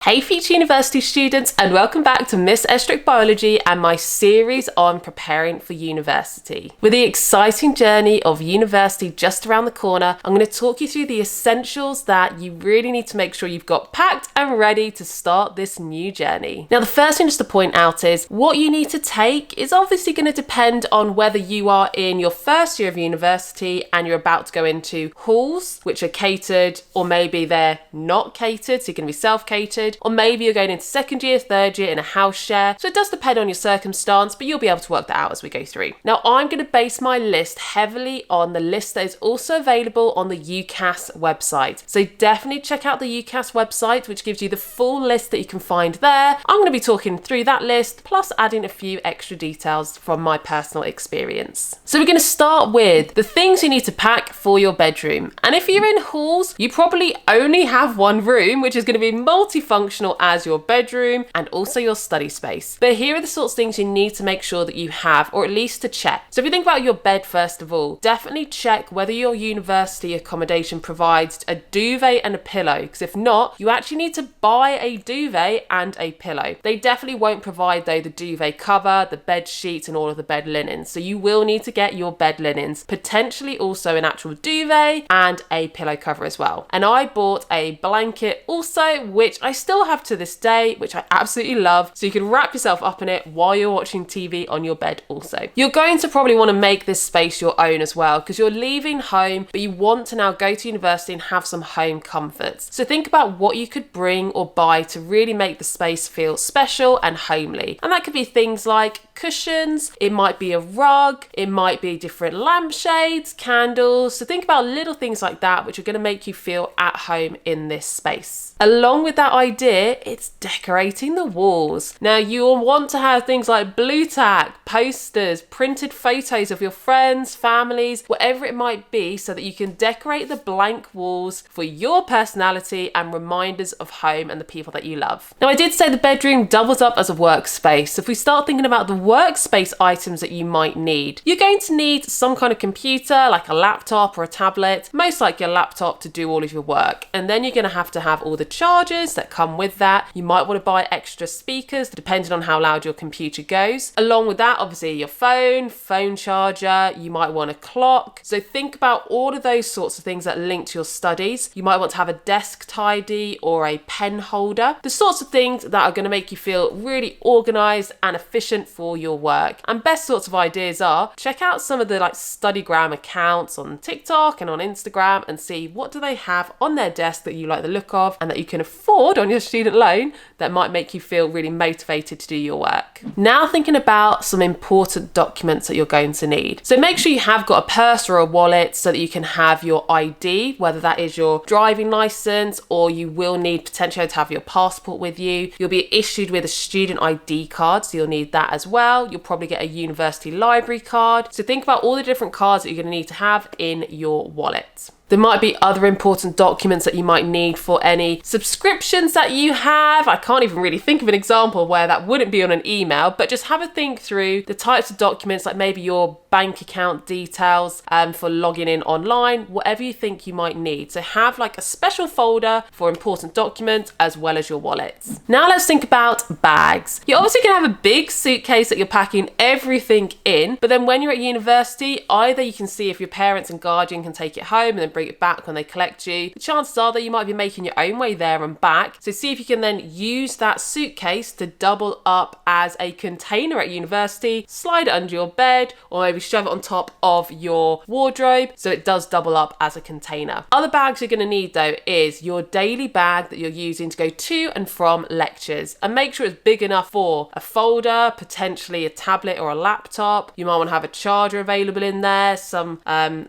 Hey future university students, and welcome back to Miss Estruch Biology and my series on preparing for university. With the exciting journey of university just around the corner, I'm going to talk you through the essentials that you really need to make sure you've got packed and ready to start this new journey. Now, the first thing just to point out is what you need to take is obviously going to depend on whether you are in your first year of university and you're about to go into halls, which are catered, or maybe they're not catered, so you're going to be self-catered. Or maybe you're going into second year, third year in a house share. So it does depend on your circumstance, but you'll be able to work that out as we go through. Now, I'm going to base my list heavily on the list that is also available on the UCAS website. So definitely check out the UCAS website, which gives you the full list that you can find there. I'm going to be talking through that list, plus adding a few extra details from my personal experience. So we're going to start with the things you need to pack for your bedroom. And if you're in halls, you probably only have one room, which is going to be multifunctional as your bedroom and also your study space. But here are the sorts of things you need to make sure that you have, or at least to check. So if you think about your bed first of all, definitely check whether your university accommodation provides a duvet and a pillow, because if not, you actually need to buy a duvet and a pillow. They definitely won't provide though the duvet cover, the bed sheets and all of the bed linens. So you will need to get your bed linens, potentially also an actual duvet and a pillow cover as well. And I bought a blanket also, which I still have to this day, which I absolutely love, so you can wrap yourself up in it while you're watching TV on your bed also. You're going to probably want to make this space your own as well, because you're leaving home, but you want to now go to university and have some home comforts. So think about what you could bring or buy to really make the space feel special and homely. And that could be things like cushions, it might be a rug, it might be different lampshades, candles. So think about little things like that, which are going to make you feel at home in this space. Along with that idea, it's decorating the walls. Now, you'll want to have things like blue tack, posters, printed photos of your friends, families, whatever it might be, so that you can decorate the blank walls for your personality and reminders of home and the people that you love. Now, I did say the bedroom doubles up as a workspace. So if we start thinking about the workspace items that you might need, you're going to need some kind of computer, like a laptop or a tablet, most likely a laptop to do all of your work. And then you're going to have all the chargers that come with that. You might want to buy extra speakers depending on how loud your computer goes. Along with that, obviously your phone charger, you might want a clock. So think about all of those sorts of things that link to your studies. You might want to have a desk tidy or a pen holder. The sorts of things that are going to make you feel really organized and efficient for your work. And best sorts of ideas are, check out some of the StudyGram accounts on TikTok and on Instagram and see what do they have on their desk that you like the look of and that you can afford on your student loan that might make you feel really motivated to do your work. Now thinking about some important documents that you're going to need. So make sure you have got a purse or a wallet so that you can have your ID, whether that is your driving license or you will need potentially to have your passport with you. You'll be issued with a student ID card, so you'll need that as well. You'll probably get a university library card. So think about all the different cards that you're going to need to have in your wallet. There might be other important documents that you might need for any subscriptions that you have. I can't even really think of an example where that wouldn't be on an email, but just have a think through the types of documents, like maybe your bank account details for logging in online, whatever you think you might need. So have a special folder for important documents as well as your wallets. Now let's think about bags. You're obviously going to have a big suitcase that you're packing everything in, but then when you're at university, either you can see if your parents and guardian can take it home and then bring it back when they collect you. The chances are that you might be making your own way there and back. So see if you can then use that suitcase to double up as a container at university, slide it under your bed, or maybe shove it on top of your wardrobe so it does double up as a container. Other bags you're going to need though is your daily bag that you're using to go to and from lectures, and make sure it's big enough for a folder, potentially a tablet or a laptop. You might want to have a charger available in there, some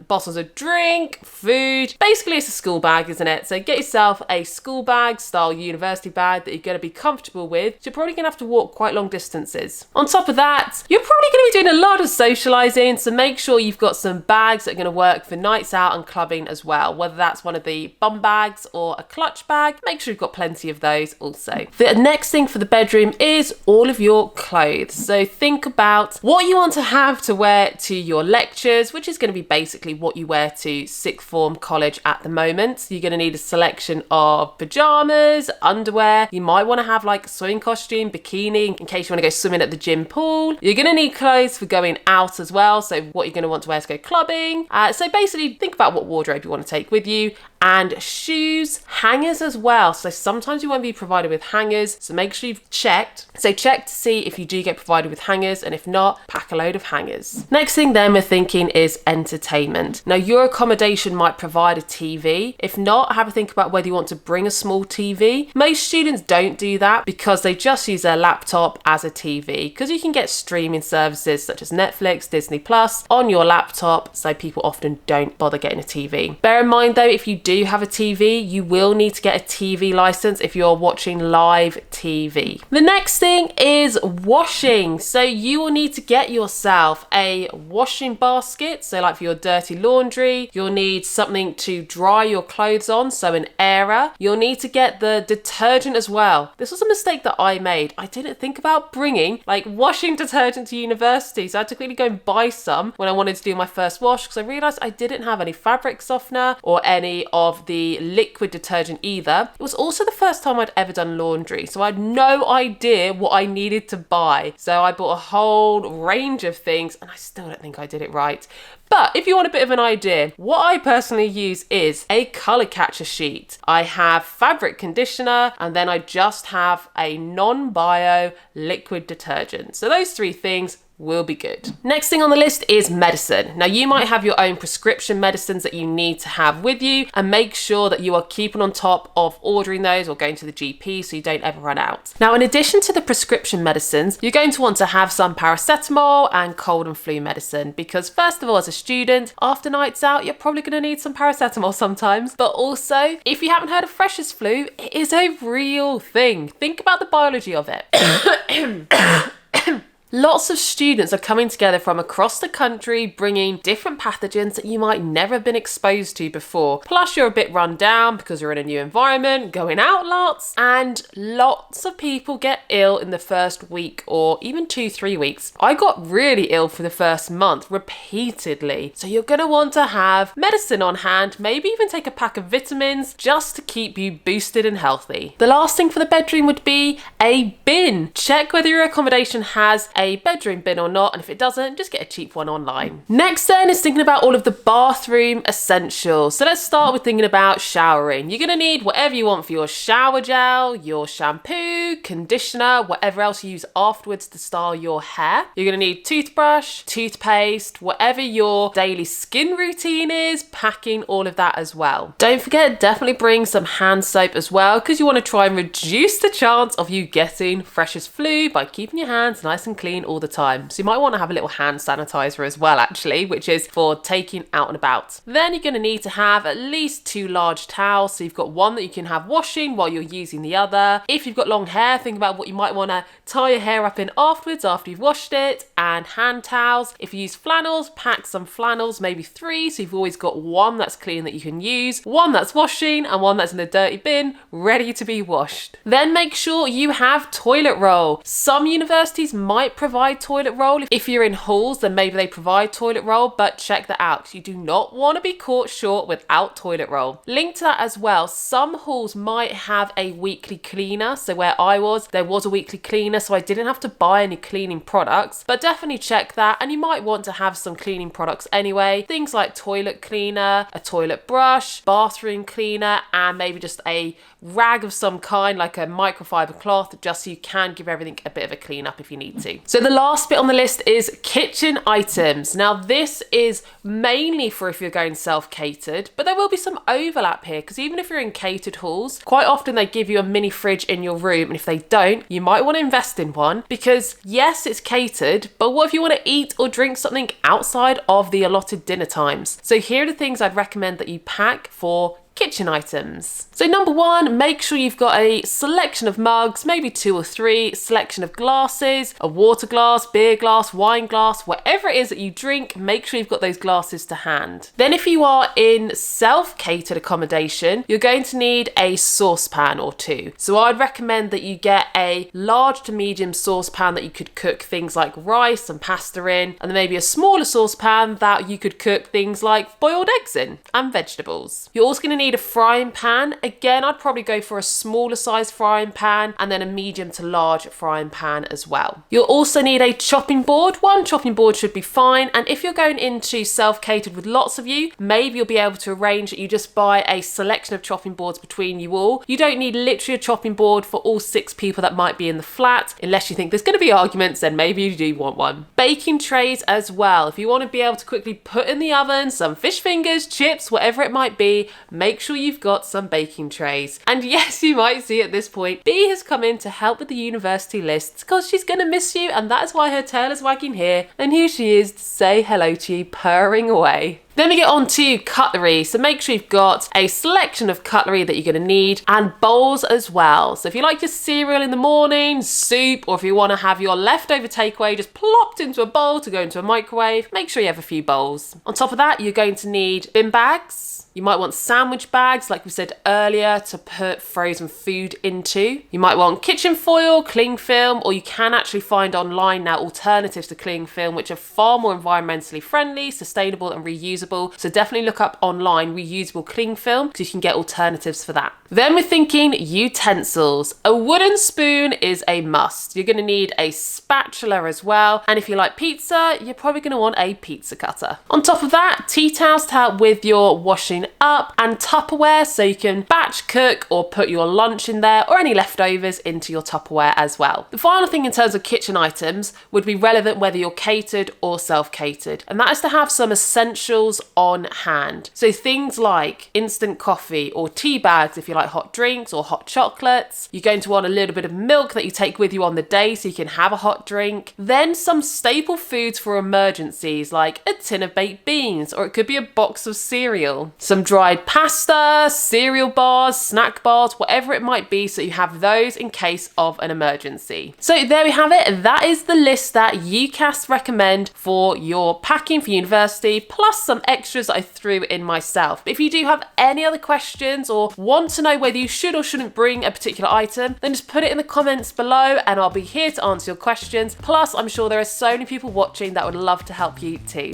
bottles of drink, food. Basically, it's a school bag, isn't it? So get yourself a school bag style university bag that you're going to be comfortable with. So you're probably going to have to walk quite long distances. On top of that, you're probably going to be doing a lot of socializing in. So make sure you've got some bags that are going to work for nights out and clubbing as well, whether that's one of the bum bags or a clutch bag. Make sure you've got plenty of those also. The next thing for the bedroom is all of your clothes. So think about what you want to have to wear to your lectures, which is going to be basically what you wear to sixth form college at the moment. You're going to need a selection of pajamas, underwear. You might want to have like a swimming costume, bikini, in case you want to go swimming at the gym pool. You're going to need clothes for going out as well. So what you're going to want to wear to go clubbing. So basically think about what wardrobe you want to take with you, and shoes, hangers as well. So sometimes you won't be provided with hangers, so make sure you've checked. So check to see if you do get provided with hangers, and if not, pack a load of hangers. Next thing then we're thinking is entertainment. Now your accommodation might provide a TV. If not, have a think about whether you want to bring a small TV. Most students don't do that because they just use their laptop as a TV, because you can get streaming services such as Netflix, Disney Plus on your laptop, so people often don't bother getting a TV. Bear in mind though, if you do have a TV, you will need to get a TV license if you're watching live TV. The next thing is washing. So you will need to get yourself a washing basket. So like for your dirty laundry, you'll need something to dry your clothes on, so an airer. You'll need to get the detergent as well. This was a mistake that I made. I didn't think about bringing like washing detergent to university, so I had to quickly go and buy some when I wanted to do my first wash, because I realized I didn't have any fabric softener or any of the liquid detergent either. It was also the first time I'd ever done laundry, so I had no idea what I needed to buy. So I bought a whole range of things and I still don't think I did it right. But if you want a bit of an idea, what I personally use is a colour catcher sheet. I have fabric conditioner, and then I just have a non-bio liquid detergent. So those three things will be good. Next thing on the list is medicine. Now you might have your own prescription medicines that you need to have with you, and make sure that you are keeping on top of ordering those or going to the GP so you don't ever run out. Now in addition to the prescription medicines, you're going to want to have some paracetamol and cold and flu medicine, because first of all, as a student, after nights out, you're probably going to need some paracetamol sometimes. But also, if you haven't heard of freshers flu, it is a real thing. Think about the biology of it. Lots of students are coming together from across the country, bringing different pathogens that you might never have been exposed to before. Plus you're a bit run down because you're in a new environment, going out lots, and lots of people get ill in the first week or even 2-3 weeks. I got really ill for the first month repeatedly. So you're going to want to have medicine on hand, maybe even take a pack of vitamins just to keep you boosted and healthy. The last thing for the bedroom would be a bin. Check whether your accommodation has a bedroom bin or not, and if it doesn't, just get a cheap one online. Next then is thinking about all of the bathroom essentials. So let's start with thinking about showering. You're going to need whatever you want for your shower gel, your shampoo, conditioner, whatever else you use afterwards to style your hair. You're going to need toothbrush, toothpaste, whatever your daily skin routine is, packing all of that as well. Don't forget, definitely bring some hand soap as well, because you want to try and reduce the chance of you getting freshers flu by keeping your hands nice and clean all the time. So you might want to have a little hand sanitizer as well, actually, which is for taking out and about. Then you're going to need to have at least 2 large towels. So you've got one that you can have washing while you're using the other. If you've got long hair, think about what you might want to tie your hair up in afterwards after you've washed it, and hand towels. If you use flannels, pack some flannels, maybe 3, so you've always got one that's clean that you can use, one that's washing, and one that's in the dirty bin ready to be washed. Then make sure you have toilet roll. Some universities might provide toilet roll. If you're in halls, then maybe they provide toilet roll, but check that out. You do not want to be caught short without toilet roll. Linked to that as well, some halls might have a weekly cleaner. So where I was, there was a weekly cleaner, so I didn't have to buy any cleaning products, but definitely check that. And you might want to have some cleaning products anyway. Things like toilet cleaner, a toilet brush, bathroom cleaner, and maybe just a rag of some kind, like a microfiber cloth, just so you can give everything a bit of a clean up if you need to. So the last bit on the list is kitchen items. Now this is mainly for if you're going self-catered, but there will be some overlap here, because even if you're in catered halls, quite often they give you a mini fridge in your room, and if they don't, you might want to invest in one, because yes, it's catered, but what if you want to eat or drink something outside of the allotted dinner times? So here are the things I'd recommend that you pack for kitchen items. So number one, make sure you've got a selection of mugs, maybe 2 or 3, selection of glasses, a water glass, beer glass, wine glass, whatever it is that you drink, make sure you've got those glasses to hand. Then if you are in self-catered accommodation, you're going to need a saucepan or 2. So I'd recommend that you get a large to medium saucepan that you could cook things like rice and pasta in, and then maybe a smaller saucepan that you could cook things like boiled eggs in and vegetables. You're also going to need a frying pan. Again, I'd probably go for a smaller size frying pan and then a medium to large frying pan as well. You'll also need a chopping board. One chopping board should be fine, and if you're going into self-catered with lots of you, maybe you'll be able to arrange that you just buy a selection of chopping boards between you all. You don't need literally a chopping board for all 6 people that might be in the flat, unless you think there's going to be arguments, then maybe you do want one. Baking trays as well. If you want to be able to quickly put in the oven some fish fingers, chips, whatever it might be, make sure you've got some baking trays. And yes, you might see at this point, Bea has come in to help with the university lists because she's going to miss you, and that is why her tail is wagging here. And here she is to say hello to you, purring away. Then we get on to cutlery. So make sure you've got a selection of cutlery that you're going to need, and bowls as well. So if you like your cereal in the morning, soup, or if you want to have your leftover takeaway just plopped into a bowl to go into a microwave, make sure you have a few bowls. On top of that, you're going to need bin bags. You might want sandwich bags, like we said earlier, to put frozen food into. You might want kitchen foil, cling film, or you can actually find online now alternatives to cling film, which are far more environmentally friendly, sustainable, and reusable. So definitely look up online reusable cling film because you can get alternatives for that. Then we're thinking utensils. A wooden spoon is a must. You're going to need a spatula as well. And if you like pizza, you're probably going to want a pizza cutter. On top of that, tea towels to help with your washing up, and Tupperware so you can batch cook or put your lunch in there or any leftovers into your Tupperware as well. The final thing in terms of kitchen items would be relevant whether you're catered or self-catered, and that is to have some essentials on hand. So things like instant coffee or tea bags if you like hot drinks or hot chocolates. You're going to want a little bit of milk that you take with you on the day so you can have a hot drink. Then some staple foods for emergencies like a tin of baked beans, or it could be a box of cereal. Some dried pasta, cereal bars, snack bars, whatever it might be, so you have those in case of an emergency. So there we have it. That is the list that UCAS recommend for your packing for university, plus some extras that I threw in myself. But if you do have any other questions or want to know whether you should or shouldn't bring a particular item, then just put it in the comments below and I'll be here to answer your questions. Plus, I'm sure there are so many people watching that would love to help you too.